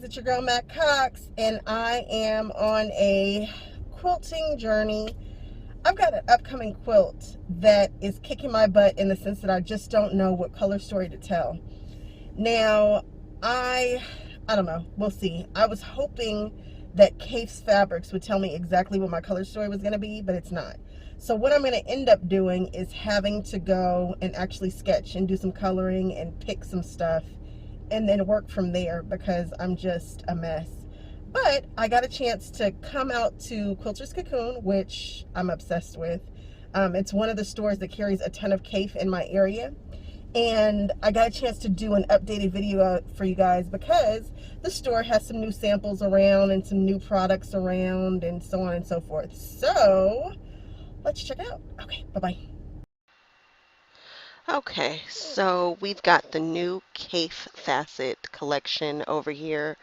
it's your girl Mac Cox, and I am on a quilting journey. I've got an upcoming quilt that is kicking my butt in the sense that I just don't know what color story to tell. Now, I don't know. We'll see. I was hoping that Kaffe's Fabrics would tell me exactly what my color story was going to be, but it's not. So what I'm going to end up doing is having to go and actually sketch and do some coloring and pick some stuff and then work from there because I'm just a mess. But I got a chance to come out to Quilters Cocoon, which I'm obsessed with. It's one of the stores that carries a ton of Kaffe in my area. And I got a chance to do an updated video for you guys because the store has some new samples around and some new products around and so on and so forth. So let's check it out. Okay, bye-bye. Okay, so we've got the new Kaffe Facet collection over here,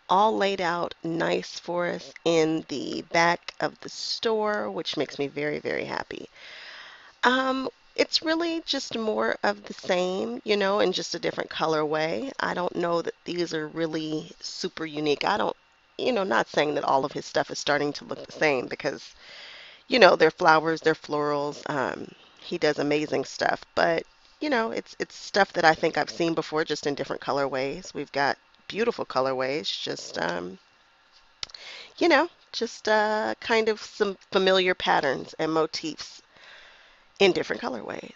all laid out nice for us in the back of the store, which makes me very, very happy. It's really just more of the same, in just a different colorway. I don't know that these are really super unique. I don't, not saying that all of his stuff is starting to look the same because, they're flowers, they're florals. He does amazing stuff, but it's stuff that I think I've seen before, just in different colorways. We've got beautiful colorways, just kind of some familiar patterns and motifs in different colorways.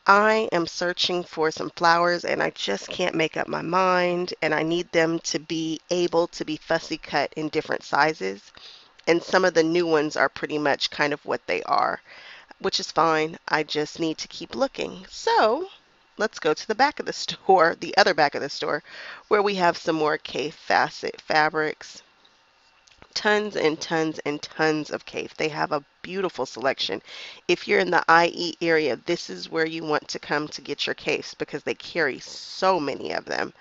I am searching for some flowers and I just can't make up my mind, and I need them to be able to be fussy cut in different sizes. And some of the new ones are pretty much kind of what they are, which is fine. I just need to keep looking. So let's go to the back of the store, the other back of the store, where we have some more Kaffe Facet fabrics. Tons and tons and tons of Kaffe. They have a beautiful selection. If you're in the IE area, this is where you want to come to get your Kaffes because they carry so many of them.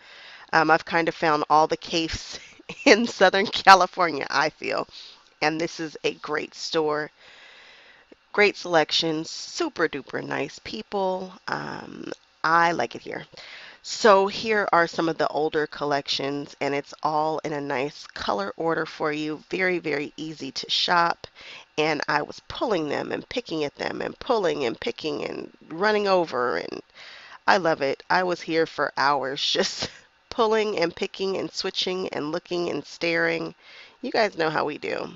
I've kind of found all the Kaffes in Southern California, I feel. And this is a great store. Great selection, super duper nice people. I like it here. So here are some of the older collections, and it's all in a nice color order for you. Very, very easy to shop. And I was pulling them and picking at them and pulling and picking and running over, and I love it. I was here for hours just pulling and picking and switching and looking and staring. You guys know how we do.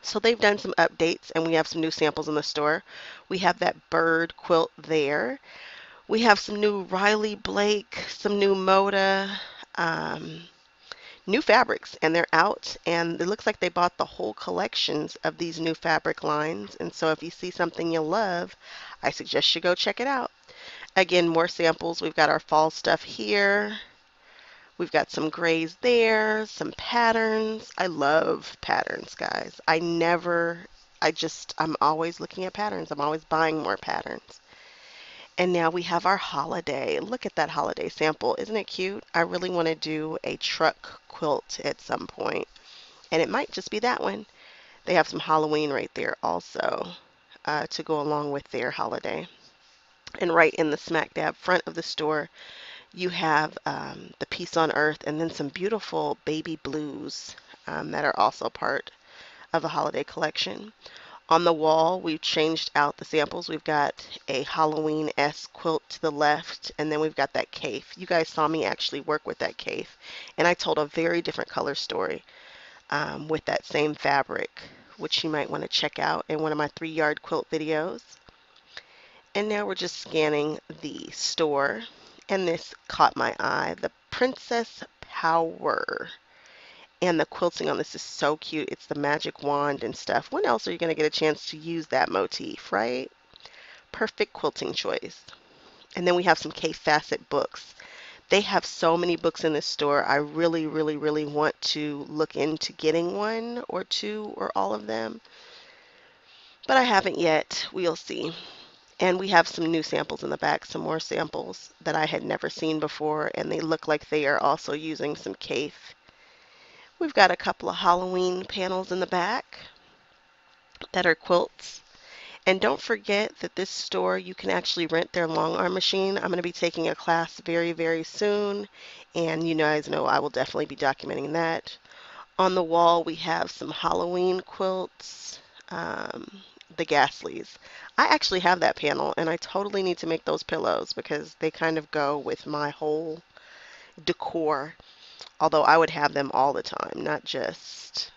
So they've done some updates and we have some new samples in the store. We have that bird quilt there. We have some new Riley Blake, some new Moda, um, new fabrics, and they're out. And it looks like they bought the whole collections of these new fabric lines. And so if you see something you love, I suggest you go check it out. Again, more samples. We've got our fall stuff here. We've got some grays there, some patterns. I love patterns, guys. I'm always looking at patterns. I'm always buying more patterns. And now we have our holiday. Look at that holiday sample. Isn't it cute? I really want to do a truck quilt at some point, and it might just be that one. They have some Halloween right there also to go along with their holiday. And right in the smack dab front of the store, you have the Peace on Earth and then some beautiful baby blues that are also part of the holiday collection. On the wall, we've changed out the samples. We've got a Halloween-esque quilt to the left, and then we've got that Kaffe. You guys saw me actually work with that Kaffe, and I told a very different color story with that same fabric, which you might want to check out in one of my 3-yard quilt videos. And now we're just scanning the store, and this caught my eye, the Princess Power. And the quilting on this is so cute. It's the magic wand and stuff. When else are you going to get a chance to use that motif, right? Perfect quilting choice. And then we have some Kaffe Facet books. They have so many books in this store. I really, really, really want to look into getting one or two or all of them, but I haven't yet. We'll see. And we have some new samples in the back, some more samples that I had never seen before, and they look like they are also using some Kaffe. We've got a couple of Halloween panels in the back that are quilts. And don't forget that this store, you can actually rent their long arm machine. I'm going to be taking a class very, very soon, and you guys know I will definitely be documenting that. On the wall, we have some Halloween quilts, the Ghastlies. I actually have that panel, and I totally need to make those pillows because they kind of go with my whole decor. Although I would have them all the time, not just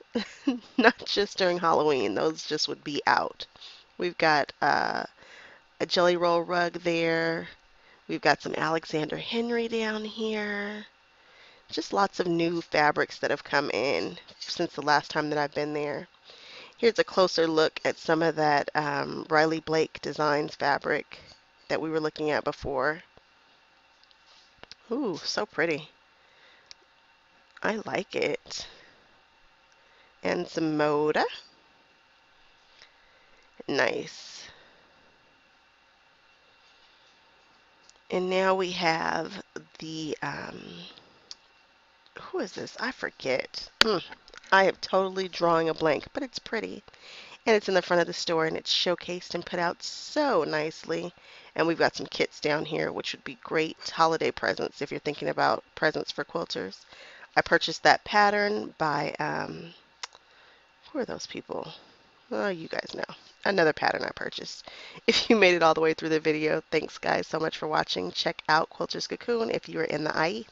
not just during Halloween. Those just would be out. We've got a jelly roll rug there. We've got some Alexander Henry down here. Just lots of new fabrics that have come in since the last time that I've been there. Here's a closer look at some of that Riley Blake Designs fabric that we were looking at before. Ooh, so pretty. I like it. And some Moda. Nice. And now we have the, who is this? I forget. I am totally drawing a blank, but it's pretty. And it's in the front of the store and it's showcased and put out so nicely. And we've got some kits down here, which would be great holiday presents if you're thinking about presents for quilters. I purchased that pattern by, who are those people? Oh, you guys know. Another pattern I purchased. If you made it all the way through the video, thanks guys so much for watching. Check out Quilters Cocoon if you are in the IE.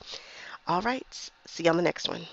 All right, see you on the next one.